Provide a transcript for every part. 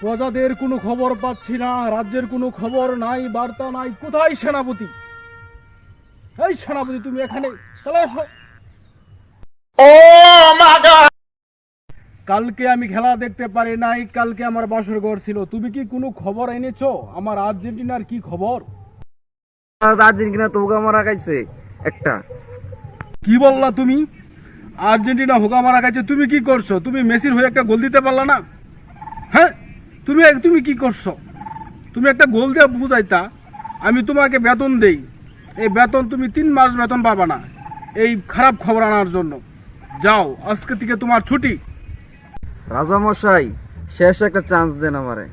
প্রজাদের কোনো খবর পাচ্ছি না, রাজ্যের কোনো খবর নাই, বার্তা নাই। কোথায় সেনাপতি? এই সেনাপতি, তুমি এখানে চলে আসো। কালকে আমি খেলা দেখতে পারি নাই, কালকে আমার বাসর ঘর ছিল। তুমি কি কোনো খবর এনেছো? আমার আর্জেন্টিনার কি খবর? আর্জেন্টিনা তো উগা মারা খাইছে একটা। কি বললা তুমি? আর্জেন্টিনা হোকা মারা গেছে? তুমি কি করছো? তুমি মেসির হয়ে একটা গোল দিতে পারলা না? হ্যাঁ, তুমি কি করছো? তুমি একটা গোল দিয়ে বুঝাইতা। আমি তোমাকে বেতন দেই, এই বেতন তুমি 3 মাস বেতন পাবা না এই খারাপ খবর আনার জন্য। যাও, আজকে থেকে তোমার ছুটি। রাজামশাই, শেষ একটা চান্স দেন আমারে।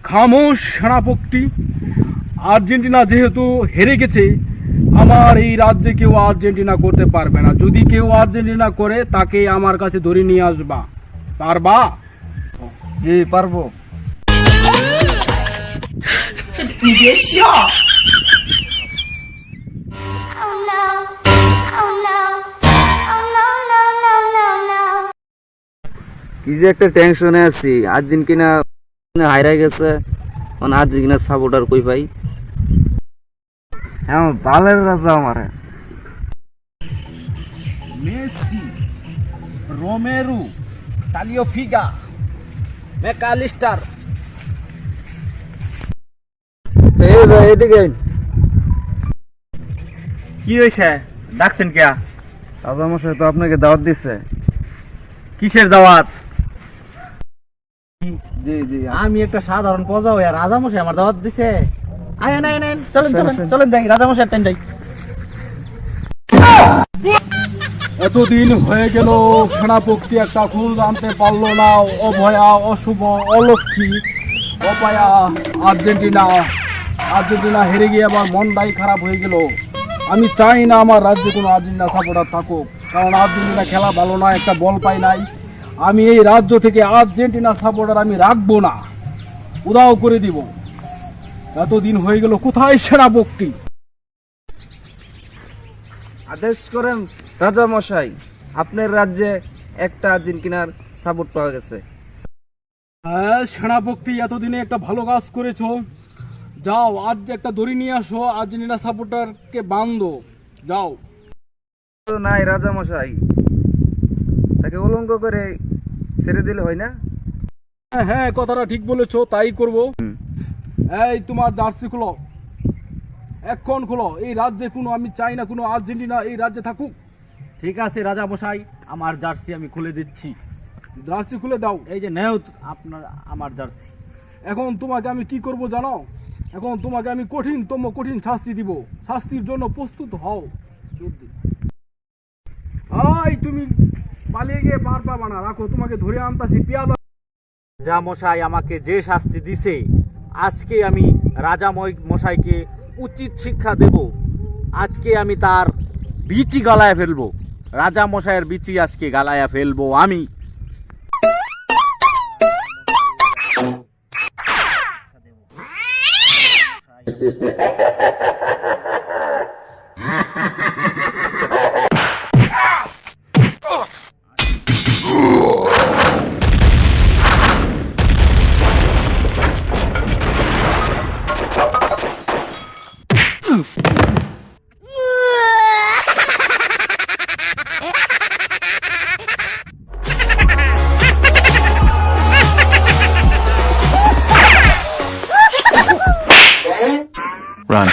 খামোশ সেনাপতি। আর্জেন্টিনা যেহেতু হেরে গেছে, আমার এই রাজ্যে কেউ আর্জেন্টিনা করতে পারবে না। যদি কেউ আর্জেন্টিনা করে, তাকে আমার কাছে ধরে নিয়ে আসবা। পারবা? জি পারবো। Oh no. Oh no. Oh no, no, no, no, no. কি যে একটা টেনশনে আছি। আর্জেন্টিনা হাইরা গেছে, মানে আর্জেন্টিনা সাপোর্টার কই ভাই? হ্যাঁ, বালের রাজা আমারে। Messi, Romero, Tagliafico, Mac Allister. এই ভাই এদিকে আইন। কি হয়েছে? ডাকছেন কে? রাজামশাই তো আপনাকে দাওয়াত দিচ্ছে। কিসের দাওয়াত? জি জি। আমি একটা সাধারণ প্রজা হইয়া রাজামশাই আমার দাওয়াত দিছে। আয়েন আয়েন আয়েন, চলেন চলেন চলেন, যাই রাজামশাই টাইম যাই। এতদিন হয়ে গেল, সেনাপতি একটা খুল আনতে পারলো না। অভয়া, অশুভ, অলক্ষী, অপায়া আর্জেন্টিনা হেরে গিয়ে আবার মনটাই খারাপ হয়ে গেল। আমি চাই না আমার রাজ্যে কোনো আর্জেন্টিনা সাপোর্টার থাকুক, কারণ আর্জেন্টিনা খেলা ভালো না, একটা বল পাই নাই। আমি এই রাজ্য থেকে আর্জেন্টিনা সাপোর্টার আমি রাখবো না, উদাও করে দিব। এতদিন হয়ে গেল, কোথায় সেনাপতি? আদেশ করেন রাজামশাই, আপনার রাজ্যে একটা আর্জেন্টিনার সাপোর্ট পাওয়া গেছে। হ্যাঁ সেনাপতি, এতদিনে একটা ভালো কাজ করেছো। যাও, আজ একটা দড়ি নিয়ে আসো, আর্জেন্টিনা সাপোর্টারকে বান্ধো। যাও। তো নাই রাজামশাই, তাকে উলঙ্গ করে ছেড়ে দিলে হয় না? হ্যাঁ হ্যাঁ, কথাটা ঠিক বলেছো, তাই করব। এই তোমার জার্সি খুলো, এখন খুলো। এই রাজ্যে কোনো, আমি চাই না কোনো আর্জেন্টিনা এই রাজ্যে থাকুক। ঠিক আছে রাজামশাই, আমার জার্সি আমি খুলে দিচ্ছি। জার্সি খুলে দাও। এই যে নেও আপনার আমার জার্সি। এখন তোমাকে আমি কি করব জানো? এখন তোমাকে আমি কঠিন শাস্তি দিব। শাস্তির জন্য প্রস্তুত হও। তুমি পালিয়ে গিয়ে পার পাবা না, রাখো, তোমাকে ধরে আনতাছি পেয়াদা। রাজামশাই আমাকে যে শাস্তি দিছে, আজকে আমি রাজা মশাইকে উচিত শিক্ষা দেব। আজকে আমি তার বিচি গালায় ফেলবো। রাজা মশাইয়ের বিচি আজকে গালায়া ফেলবো আমি। Run.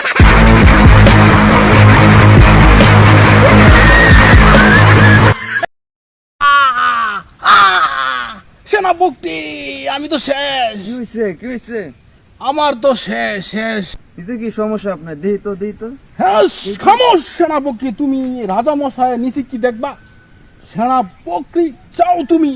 সেনাপতি, আমি তো শেষ। কি হয়েছে কি হয়েছে? আমার তো শেষ শেষ। কিসে কি সমস্যা আপনার? দিই তো। হ্যাঁ, খামোশ সেনাপতি। তুমি রাজা মশাই নিচে কি দেখবা? সেনাপতি চাও তুমি?